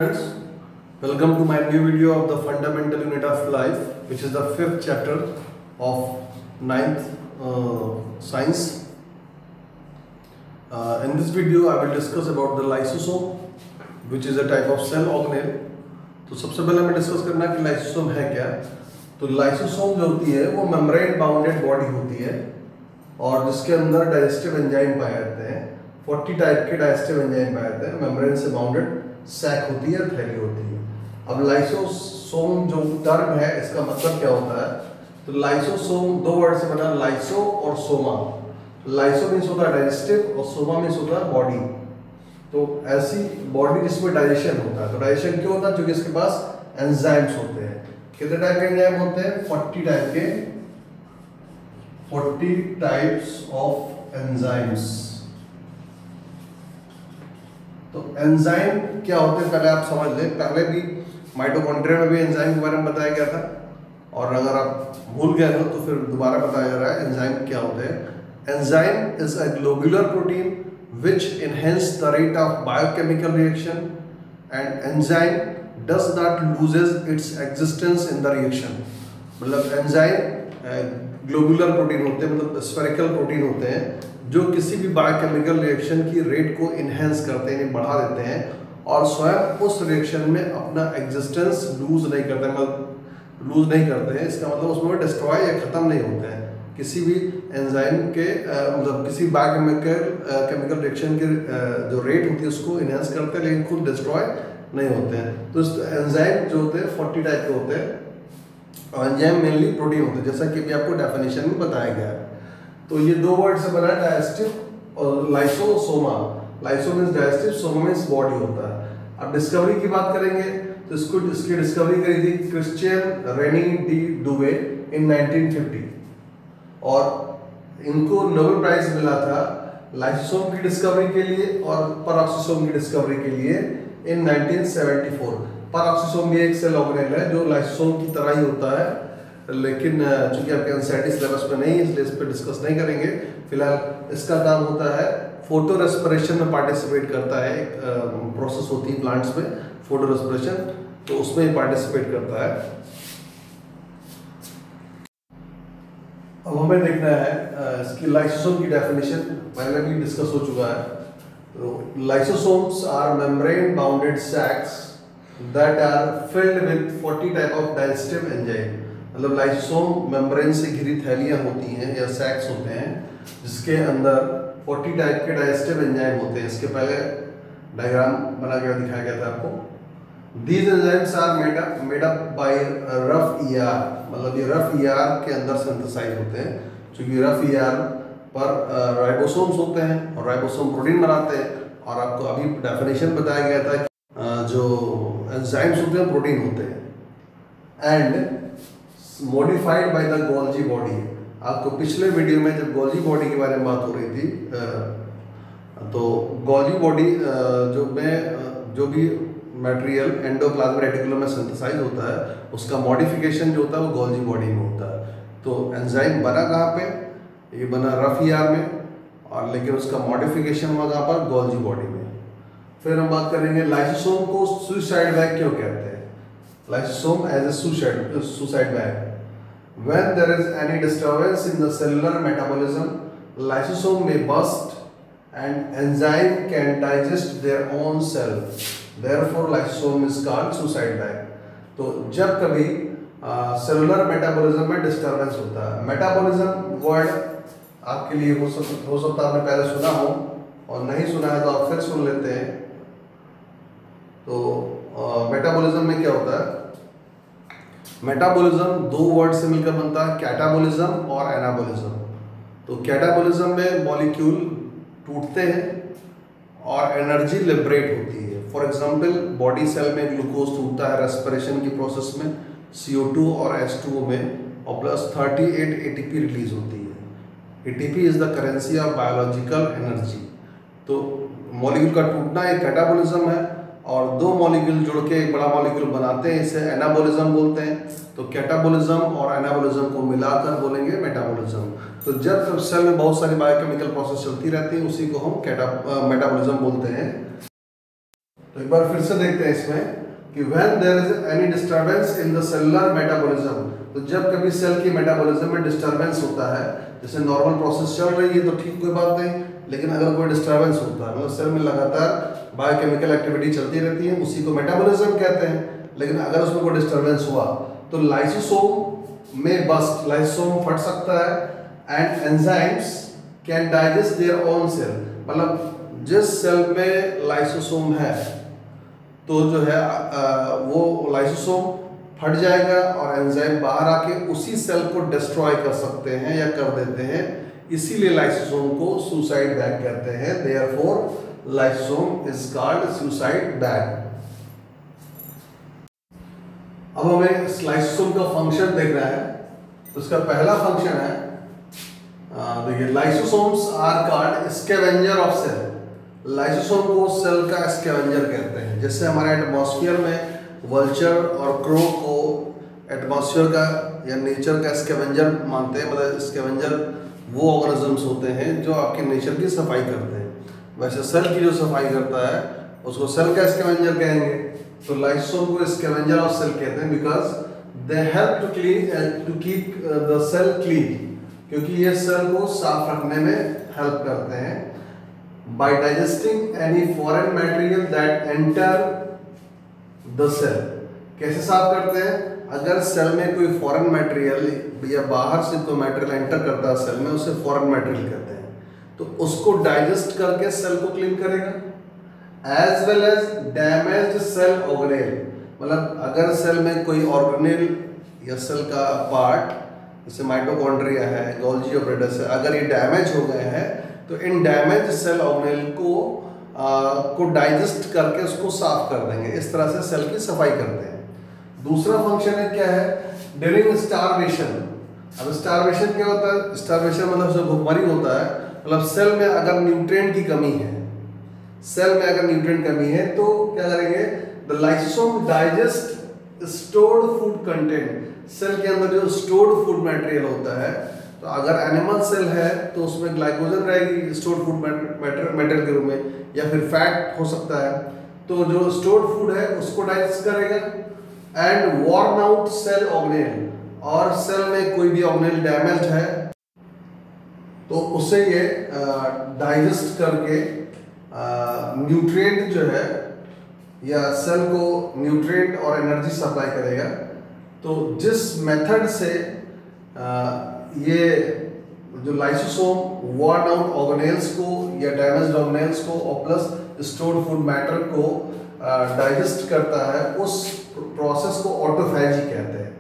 Friends, welcome to my new video of the fundamental unit of life, which is the fifth chapter of ninth science. In this video I will discuss about the lysosome, which is a type of cell organelle. तो सबसे पहले हमें discuss करना है कि lysosome है क्या। तो लाइसोसोम जो होती है वो मेम्ब्रेन बाउंडेड बॉडी होती है और जिसके अंदर डाइजेस्टिव एंजाइम पाए जाते हैं। 40 टाइप के डाइजेस्टिव एंजाइम पाए जाते हैं। मेम्ब्रेन से बाउंडेड सैक होती है, थैली होती है। अब लाइसोसोम जो टर्म है इसका मतलब क्या होता है? तो लाइसोसोम दो वर्ड से बना, लाइसो और सोमा। लाइसो मीन्स होता है डाइजेस्टिव और सोमा मीन्स होता है बॉडी। तो ऐसी बॉडी जिसमें डाइजेशन होता है। तो डाइजेशन क्यों होता है? क्योंकि इसके पास एंजाइम्स होते हैं। कितने टाइप के एंजाइम होते हैं? 40 टाइप के, 40 टाइप्स ऑफ एंजाइम्स। तो एंजाइम क्या होते हैं पहले आप समझ लें। पहले भी माइटोकॉन्ड्रिया में भी एंजाइम के बारे में बताया गया था और अगर आप भूल गए हो तो फिर दोबारा बताया जा रहा है एंजाइम क्या होते हैं। Enzyme is a globular protein which enhance the rate of biochemical reaction, and enzyme does not loses its existence in the reaction। मतलब एंजाइम ग्लोबुलर प्रोटीन होते हैं, मतलब स्फेरिकल प्रोटीन होते हैं जो किसी भी बायोकेमिकल रिएक्शन की रेट को इन्हेंस करते हैं, बढ़ा देते हैं और स्वयं उस रिएक्शन में अपना एग्जिस्टेंस लूज नहीं करते, मतलब लूज नहीं करते हैं। इसका मतलब उसमें डिस्ट्रॉय या ख़त्म नहीं होते हैं। किसी भी एंजाइम के मतलब किसी केमिकल रिएक्शन के जो रेट होती है उसको इनहेंस करते हैं लेकिन खुद डिस्ट्रॉय नहीं होते हैं। तो एंजाइम जो होते हैं 40 टाइप के होते हैं और एंजाइम मेनली प्रोटीन होते हैं, जैसा कि अभी आपको डेफिनेशन में बताया गया है। तो ये दो वर्ड से बना है, डाइजेस्टिव और lysosoma. Lyso means digestive, soma means body होता है। अब डिस्कवरी की बात करेंगे तो इसकी डिस्कवरी करी थी क्रिश्चियन रेनी डी डुवे इन 1950 और इनको नोबेल प्राइज मिला था लाइसोसोम की डिस्कवरी के लिए और पेरोक्सिसोम की डिस्कवरी के लिए इन 1974। पेरोक्सिसोम भी एक सेल ऑर्गेनेल है जो लाइसोसोम की तरह ही होता है, लेकिन चूंकि आपके एनसीईआरटी सिलेबस में नहीं है इसलिए इस पर डिस्कस नहीं करेंगे। फिलहाल इसका काम होता है फोटो रेस्पिरेशन में पार्टिसिपेट करता है। एक प्रोसेस होती है प्लांट्स में फोटो रेस्पिरेशन, तो उसमें पार्टिसिपेट करता है। अब हमें देखना है इसकी लाइसोसोम की डेफिनेशन, पहले भी डिस्कस हो चुका है। तो lysosomes are membrane bounded sacs that are filled with 40 type of digestive enzyme. मतलब लाइसोसोम मेम्ब्रेन से घिरी थैलियां होती हैं या सैक्स होते हैं जिसके अंदर 40 टाइप के डाइजेस्टिव एंजाइम होते हैं। इसके पहले डायग्राम बना के दिखाया गया था आपको। These enzymes are made up by rough ER, मतलब ये रफ ER के अंदर सिंथेसाइज होते हैं। क्योंकि रफ ER पर राइबोसोम्स होते हैं और राइबोसोम प्रोटीन बनाते हैं। और आपको अभी डेफिनेशन बताया गया था कि जो एंजाइम्स होते हैं प्रोटीन होते हैं and modified by the Golgi body. आपको पिछले वीडियो में जब गोल्जी बॉडी के बारे में बात हो रही थी तो गोल्जी बॉडी जो भी मटेरियल एंडोप्लाज्मिक रेटिकुलम में सिंथेसाइज होता है उसका मॉडिफिकेशन जो होता है वो गोल्जी बॉडी में होता है। तो एंजाइम बना कहाँ पे? ये बना रफ ईआर में, और लेकिन उसका मॉडिफिकेशन हुआ कहाँ पर? गोल्जी बॉडी में। फिर हम बात करेंगे लाइसोसोम को सुसाइड बैग क्यों कहते हैं। Lysosome as a suicide bag. When there is any disturbance in the cellular metabolism, lysosome may burst and enzyme can digest their own cell. Therefore, lysosome is called suicide bag. तो जब कभी cellular metabolism में disturbance होता है, metabolism word आपके लिए हो सकता है आपने पहले सुना हो और नहीं सुना है तो आप फिर सुन लेते हैं। तो मेटाबॉलिज्म में क्या होता है? मेटाबॉलिज्म दो वर्ड से मिलकर बनता है, कैटाबॉलिज्म और एनाबॉलिज्म। तो कैटाबॉलिज्म में मॉलिक्यूल टूटते हैं और एनर्जी लिबरेट होती है। फॉर एग्जांपल बॉडी सेल में ग्लूकोज टूटता है रेस्पिरेशन की प्रोसेस में, CO2 और H2O में, और प्लस 38 ATP रिलीज होती है। ATP is the currency of biological energy. तो मॉलिक्यूल का टूटना एक कैटाबॉलिज्म है और दो मॉलिक्यूल जुड़ के एक बड़ा मॉलिक्यूल बनाते हैं, इसे एनाबॉलिज्म बोलते हैं। तो कैटाबॉलिज्म और एनाबॉलिज्म को मिलाकर बोलेंगे मेटाबॉलिज्म। तो जब सेल में बहुत सारी बायोकेमिकल प्रोसेस चलती रहती है उसी को हम मेटाबॉलिज्म बोलते हैं। तो एक बार फिर से देखते हैं इसमें कि when there is any disturbance in the cellular metabolism, तो जब कभी सेल की मेटाबॉलिज्म में डिस्टर्बेंस होता है, जैसे नॉर्मल प्रोसेस चल रही है तो ठीक कोई बात नहीं, लेकिन अगर कोई डिस्टर्बेंस होता है मतलब सेल में लगातार बायोकेमिकल एक्टिविटी चलती रहती है, उसी को मेटाबॉलिज्म कहते हैं, लेकिन अगर उसमें कोई डिस्टर्बेंस हुआ तो लाइसोसोम में बस्ट, लाइसोसोम फट सकता है and enzymes can digest their own cell, मतलब जिस सेल में लाइसोसोम है तो जो है वो लाइसोसोम फट जाएगा और एंजाइम बाहर आके उसी सेल को डिस्ट्रॉय कर सकते हैं या कर देते हैं, इसीलिए लाइसोसोम को सुसाइड बैग कहते हैं। Therefore lysosome is called suicide bag. अब हमें इस लाइसोसोम का फंक्शन देखना है, तो इसका पहला फंक्शन है, देखिए lysosomes are called scavenger of cell. Lysosome को सेल का स्कैवेंजर कहते हैं। जैसे हमारे एटमॉस्फेयर में वल्चर और क्रो को एटमॉस्फेयर का या नेचर का स्कैवेंजर मानते हैं, मतलब स्कैवेंजर वो ऑर्गेनिजम्स होते हैं जो आपके नेचर की सफाई करते हैं, वैसे सेल की जो सफाई करता है उसको सेल का स्कैवेंजर कहेंगे। तो लाइसोसोम को स्कैवेंजर ऑफ सेल कहते हैं because they help to keep the cell clean, क्योंकि ये सेल को साफ रखने में हेल्प करते हैं। by digesting any foreign material that enter the cell। कैसे साफ करते हैं? अगर सेल में कोई फॉरेन मटेरियल या बाहर से कोई मटेरियल एंटर करता है सेल में, उसे फॉरेन मटेरियल कहते हैं, तो उसको डाइजेस्ट करके सेल को क्लीन करेगा। As well as damaged cell organelle, मतलब अगर सेल में कोई ऑर्गेनेल या सेल का पार्ट जैसे माइटोकॉन्ड्रिया है, गोल्जी ऑपरेटस है, अगर ये डैमेज हो गए हैं तो इन डैमेज सेल ऑर्गेनेल को डाइजेस्ट करके उसको साफ कर देंगे। इस तरह से सेल की सफाई करते हैं। दूसरा फंक्शन है क्या है? During starvation. अब स्टारवेशन क्या होता है? स्टारवेशन मतलब जब भूखमरी होता है, मतलब सेल में अगर न्यूट्रिएंट की कमी है, सेल में अगर न्यूट्रिएंट कमी है तो क्या करेंगे? The lysosome digest stored food content. Cell के अंदर जो स्टोर्ड फूड मटेरियल होता है, तो अगर एनिमल सेल है तो उसमें ग्लाइकोजन रहेगी स्टोर्ड फूड मटेरियल के रूप में, या फिर फैट हो सकता है, तो जो स्टोर्ड फूड है उसको डाइजेस्ट करेगा। And worn out cell organelle, और सेल में कोई भी ऑर्गेनेल डैमेज है तो उसे ये डाइजेस्ट करके न्यूट्रिएंट जो है या सेल को न्यूट्रिएंट और एनर्जी सप्लाई करेगा। तो जिस मेथड से ये जो लाइसोसोम वॉर्न आउट ऑर्गेनेल्स को या डैमेज्ड ऑर्गेनेल्स को और प्लस स्टोर्ड फूड मैटर को डाइजेस्ट करता है, उस प्रोसेस को ऑटोफैजी कहते हैं।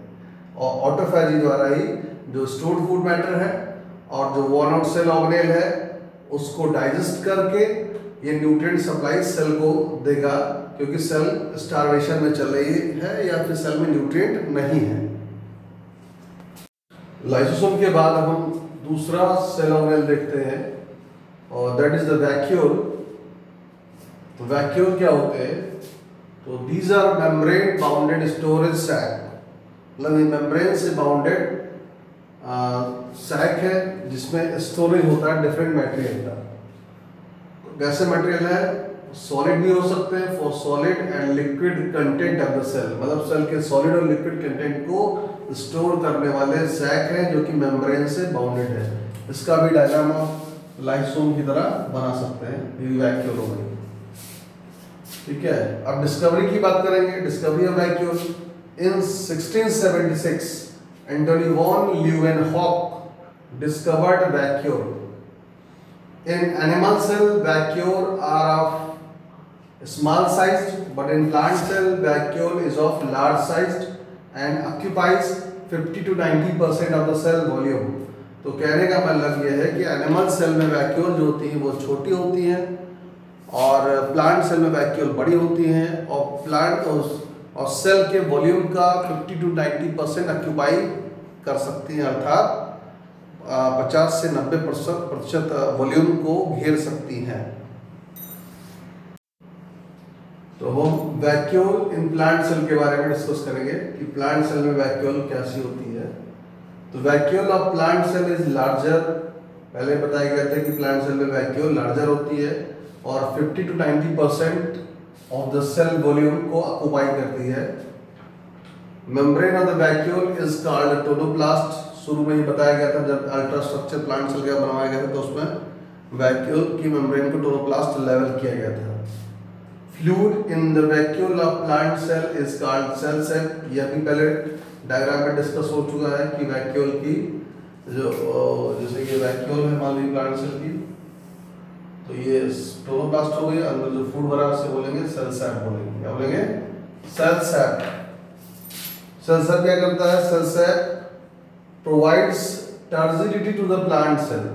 और ऑटोफैजी द्वारा ही जो स्टोर्ड फूड मैटर है और जो वॉर्न आउट सेल ऑर्गेनेल है उसको डाइजेस्ट करके ये न्यूट्रिएंट सप्लाई सेल को देगा, क्योंकि सेल स्टारवेशन में चल रही है या फिर सेल में न्यूट्रिएंट नहीं है। लाइसोसोम के बाद अब हम दूसरा सेल ऑर्गेनेल देखते हैं और दैट इज द वैक्यूल। तो वैक्यूल क्या होते हैं? तो these are membrane bounded storage sac, मतलब ये मेम्ब्रेन से बाउंडेड सैक है जिसमें स्टोरेज होता है डिफरेंट मटेरियल का। कैसे मटेरियल है? सॉलिड भी हो सकते हैं, for solid and liquid content of the cell, मतलब सेल के सॉलिड और लिक्विड कंटेंट को स्टोर करने वाले सैक है जो कि मेम्ब्रेन से बाउंडेड है। इसका भी डायग्राम आप लाइसोसोम की तरह बना सकते हैं। ये वैक्यूल हो गई, ठीक है। अब डिस्कवरी की बात करेंगे, discovery of vacuole. In 1676 Antony von Leeuwenhoek discovered vacuole. In animal cell, vacuole are of small sized, but in plant cell, vacuole is of large sized and occupies 50 to 90% of the cell volume। तो कहने का मतलब यह है कि animal cell में vacuole जो होती हैं वो छोटी होती हैं और प्लांट सेल में वैक्यूल बड़ी होती हैं, और प्लांट और सेल के वॉल्यूम का 50 to 90% ऑक्यूपाई कर सकती हैं, अर्थात 50 से 90% वॉल्यूम को घेर सकती हैं। तो हम वैक्यूल इन प्लांट सेल के बारे में डिस्कस करेंगे कि प्लांट सेल में वैक्यूल कैसी होती है। तो vacuole of plant cell is larger. पहले बताया गया था कि प्लांट सेल में वैक्यूल लार्जर होती है और 50 to 90% of the cell volume को ऑक्यूपाई करती है। Membrane of the vacuole is called tonoplast. शुरू में ही बताया गया था जब अल्ट्रास्ट्रक्चर प्लांट सेल का बनवाया गया था तो उसमें वैक्यूल की मेम्ब्रेन को टोनोप्लास्ट लेवल किया गया था। Fluid in the vacuole of plant cell is called cell sap. यह भी पहले डायग्राम में डिस्कस हो चुका है कि वैक्यूल की जो जैसे ये वैक्यूल है मान लीजिए प्लांट सेल की, तो ये टोनोप्लास्ट हो गई, अंदर जो फूड भरा उसे बोलेंगे सेल सैप बोलेंगे। क्या बोलेंगे? Cell SAP. सेल सैप क्या करता है? Cell sap provides turgidity to the plant cell.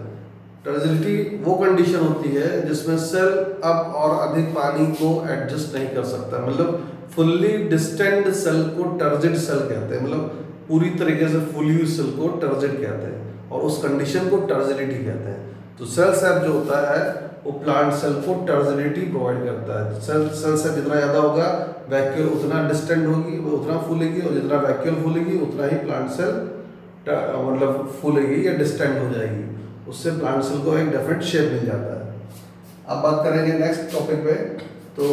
Turgidity वो कंडीशन होती है जिसमें सेल अब और अधिक पानी को एडजस्ट नहीं कर सकता, मतलब फुल्ली डिस्टेंड सेल को टर्जिड सेल कहते हैं, मतलब पूरी तरीके से फुली सेल को टर्जिड कहते हैं और उस कंडीशन को टर्जिडिटी कहते हैं। तो सेल सैप जो होता है वो प्लांट सेल को टर्जिडिटी प्रोवाइड करता है। सेल सैप जितना ज़्यादा होगा वैक्यूल उतना डिस्टेंड होगी, उतना फूलेगी, और जितना वैक्यूल फूलेगी उतना ही प्लांट सेल मतलब फूलेगी या डिस्टेंड हो जाएगी। उससे प्लांट सेल को एक डेफिनेट शेप मिल जाता है। अब बात करेंगे नेक्स्ट टॉपिक पे। तो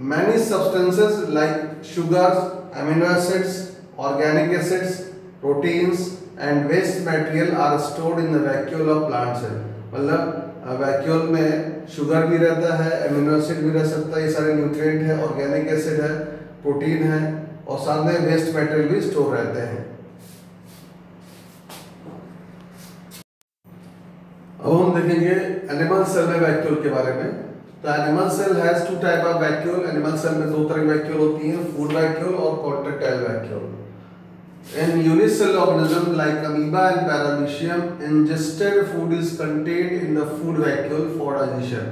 many substances like sugars, amino acids, organic acids, proteins and waste material are stored in the vacuole of plant cell. मतलब वैक्यूल में शुगर भी रहता है, अमीनो एसिड भी रह सकता है, ये सारे न्यूट्रिएंट है, ऑर्गेनिक एसिड है, प्रोटीन है और साथ में वेस्ट मटेरियल भी स्टोर रहते हैं। अब हम देखेंगे एनिमल सेल में वैक्यूल के बारे में। तो animal cell has two type of vacuole. Animal cell में दो तरह की वैक्यूल होती हैं, फूड वैक्यूल और contractile vacuole. In unicellular organism like amoeba and paramecium, ingested food is contained in the food vacuole for digestion।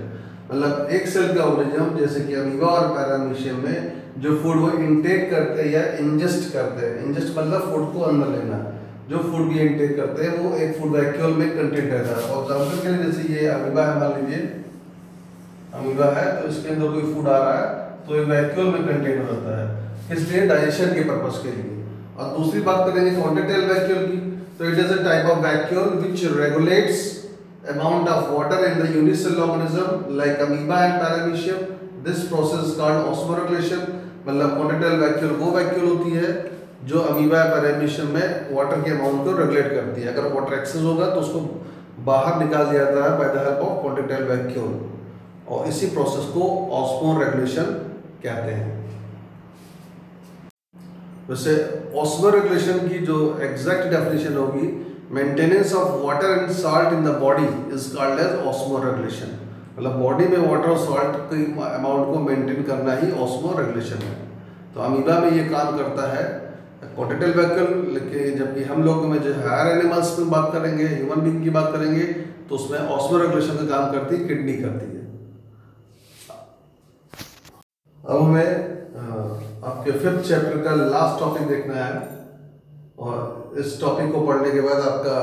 मतलब एक cell का ऑर्गेनिज्म जैसे कि अमीबा और पैरामीशियम में जो फूड वो इनटेक करते हैं या इंजेस्ट करते हैं, इंजेस्ट मतलब फूड को अंदर लेना, जो फूड भी इनटेक करते हैं वो एक फूड वैक्यूल में कंटेंट रहता है। और एग्जाम्पल के लिए जैसे ये अमीबा है, मान लीजिए अमीबा है तो इसके अंदर कोई फूड आ रहा है तो एक वैक्यूल में कंटेन हो जाता है, इसलिए डाइजेशन के पर्पस के लिए। और दूसरी बात करेंगे कॉन्ट्रैक्टाइल वैक्यूल की। तो it is a type of vacuole which regulates amount of water in the unicellular organism like amoeba and paramecium. This process is called osmoregulation. मतलब कॉन्ट्रैक्टाइल वैक्यूल वो वैक्यूल होती है जो अमीबा या पैरामीशियम में water के अमाउंट को regulate करती है। अगर वाटर एक्सेस होगा तो उसको बाहर निकाल दिया जाता है by the help of contractile vacuole, और इसी प्रोसेस को ऑस्मोरेगुलेशन कहते हैं। वैसे ऑस्मोरेगुलेशन की जो एग्जैक्ट डेफिनेशन होगी, maintenance of water and salt in the body is called as osmoregulation. मतलब बॉडी में वाटर और सॉल्ट की अमाउंट को मेंटेन करना ही ऑस्मोरेगुलेशन है। तो अमीबा में ये काम करता है कॉन्ट्रैक्टाइल वैक्यूल, लेकिन जबकि हम लोग में जो हायर एनिमल्स में बात करेंगे, ह्यूमन बीइंग की बात करेंगे, तो उसमें ऑस्मोरेगुलेशन का काम करती है किडनी करती है। अब हमें आपके 5th चैप्टर का लास्ट टॉपिक देखना है, और इस टॉपिक को पढ़ने के बाद आपका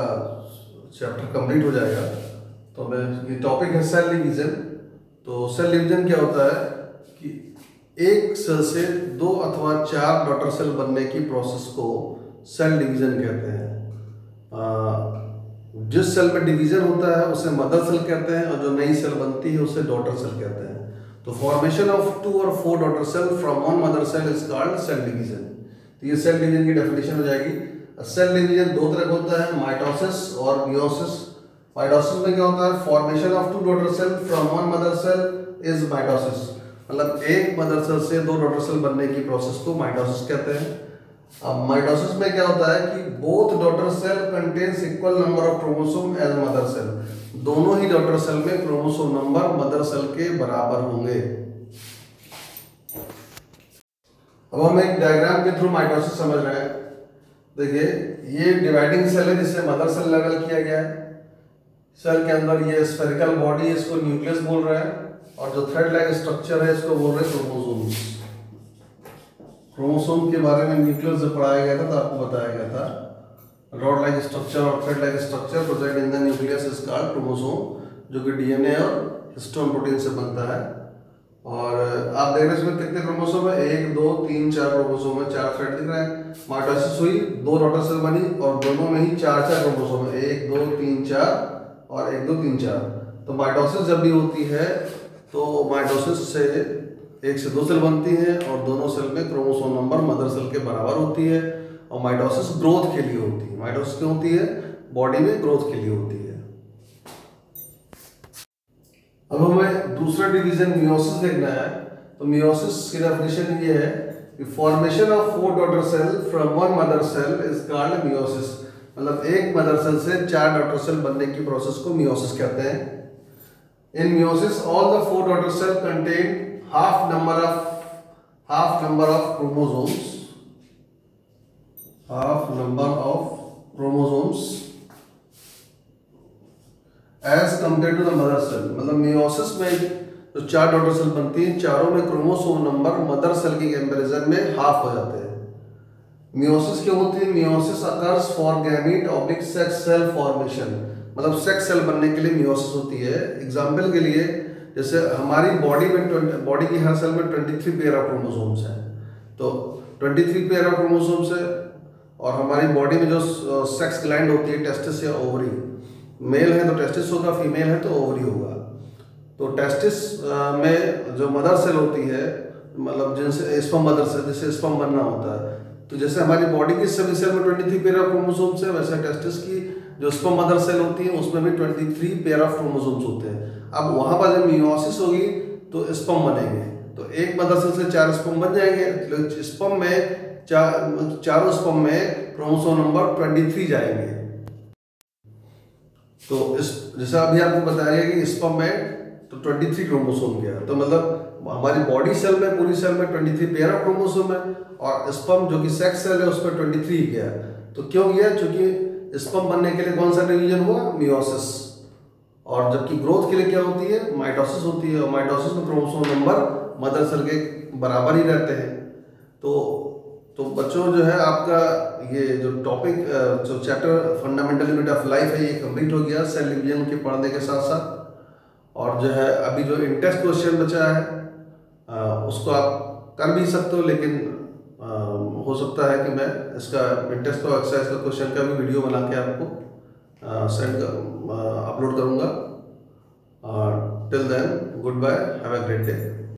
चैप्टर कंप्लीट हो जाएगा। तो मैं ये टॉपिक है सेल डिवीजन। तो सेल डिवीजन क्या होता है कि एक सेल से 2 अथवा 4 डॉटर सेल बनने की प्रोसेस को सेल डिवीजन कहते हैं। जिस सेल में डिवीजन होता है उसे मदर सेल कहते हैं, और जो नई सेल बनती है उसे डॉटर सेल कहते हैं। तो फॉर्मेशन ऑफ 2 और 4 daughter cell from one mother cell is called cell division. तो ये सेल डिवीजन की डेफिनेशन हो जाएगी। सेल डिवीजन 2 तरह का होता है, माइटोसिस और मियोसिस। माइटोसिस में क्या होता है? Formation of 2 daughter cell from one mother cell is mitosis. मतलब एक मदर सेल से 2 डॉटर सेल बनने की प्रोसेस को माइटोसिस कहते हैं। अब माइटोसिस में क्या होता है कि both daughter cell contains equal number of chromosome as mother cell. दोनों ही डॉटर सेल में क्रोमोसोम नंबर मदर सेल के बराबर होंगे। अब हम एक डायग्राम के थ्रू माइटोसिस समझ रहे हैं। देखिए ये डिवाइडिंग सेल है जिसे मदर सेल लेवल किया गया है। सेल के अंदर ये स्फेरिकल बॉडी है, इसको न्यूक्लियस बोल रहे हैं, और जो थ्रेड लाइक स्ट्रक्चर है इसको बोल रहे हैं क्रोमोसोम्स। क्रोमोसोम के बारे में न्यूक्लियस जब पढ़ाया गया था तो आपको बताया गया था रॉड लाइक स्ट्रक्चर और thread like structure present in the nucleus is called chromosome, जो कि डीएनए और हिस्टोन प्रोटीन से बनता है। और आप देख रहे हैं इसमें कितने क्रोमोसोम है? 1 2 3 4 क्रोमोसोम है, 4 थ्रेड दिख रहे हैं। माइटोसिस हुई, 2 डॉटर सेल बनी और दोनों में ही 4 क्रोमोसोम है, 1 2 3 4 और 1 2 3 4। तो माइटोसिस जब भी होती है तो माइटोसिस से एक से 2 सेल बनती हैं और दोनों सेल में क्रोमोसोम नंबर मदर सेल के बराबर होती है। और माइटोसिस ग्रोथ के लिए होती है। माइटोसिस क्यों होती है? बॉडी में ग्रोथ के लिए होती है। अब हमें दूसरा डिवीजन मियोसिस देखना है। तो मियोसिस की डेफिनेशन ये है कि formation of 4 daughter cell from 1 mother cell is called meiosis. मतलब एक मदर सेल से 4 डॉटर सेल बनने की प्रोसेस को मियोसिस कहते हैं। In meiosis all the 4 daughter cell contain half number of chromosomes as compare to the mother cell. मतलब meiosis में जो 4 डॉटर सेल बनती हैं, चारों में क्रोमोसोम नंबर मदर सेल के कंपैरिजन में हाफ हो जाते हैं। मियोसिस क्यों होती है? Meiosis occurs for gamete oblique sex cell formation. मतलब सेक्स सेल बनने के लिए मियोसिस होती है। एग्जाम्पल के लिए जैसे हमारी बॉडी की हर सेल में 23 पेयर ऑफ क्रोमोसोम्स हैं। तो 23 पेयर ऑफ क्रोमोसोम्स है। और हमारी बॉडी में जो सेक्स ग्लैंड होती है, टेस्टिस या ओवरी, मेल है तो टेस्टिस होगा, फीमेल है तो ओवरी होगा। तो टेस्टिस में जो मदर सेल होती है, मतलब जिनसे स्पर्म मदर सेल, जिससे स्पर्म बनना होता है, तो जैसे हमारी बॉडी की सभी सेल में 23 पेयर ऑफ क्रोमोसोम्स है, वैसे टेस्टिस की जो स्पर्म मदर सेल होती है उसमें भी 23 पेयर ऑफ क्रोमोसोम्स होते हैं। अब वहाँ पर जब मियोसिस होगी तो स्पर्म बनेंगे। तो एक मदर सेल से 4 स्पर्म बन जाएंगे। स्पर्म में चारों स्पर्म में क्रोमोसोम नंबर 23 जाएंगे। तो इस जैसा अभी आपको बताया गया कि स्पर्म में तो 23 क्रोमोसोम गया। तो मतलब हमारी बॉडी सेल में, पूरी सेल में 23 पेयर ऑफ क्रोमोसोम है और स्पर्म जो कि सेक्स सेल है उसमें 23 गया। तो क्यों गया? क्योंकि स्पर्म बनने के लिए कौन सा डिवीजन हुआ? मियोसिस। और जबकि ग्रोथ के लिए क्या होती है? माइटोसिस होती है। और माइटोसिस में क्रोमोसोम नंबर मदर सेल के बराबर ही रहते हैं। तो बच्चों जो है आपका ये जो टॉपिक जो chapter fundamental unit of life है ये कंप्लीट हो गया सेल डिवीजन के पढ़ने के साथ साथ। और जो है अभी जो इंटेस्ट क्वेश्चन बचा है उसको आप कर भी सकते हो, लेकिन हो सकता है कि मैं इसका इंटेस्ट का एक्सरसाइज का क्वेश्चन का भी वीडियो बना के आपको अपलोड करूँगा। Till then goodbye, have a great day.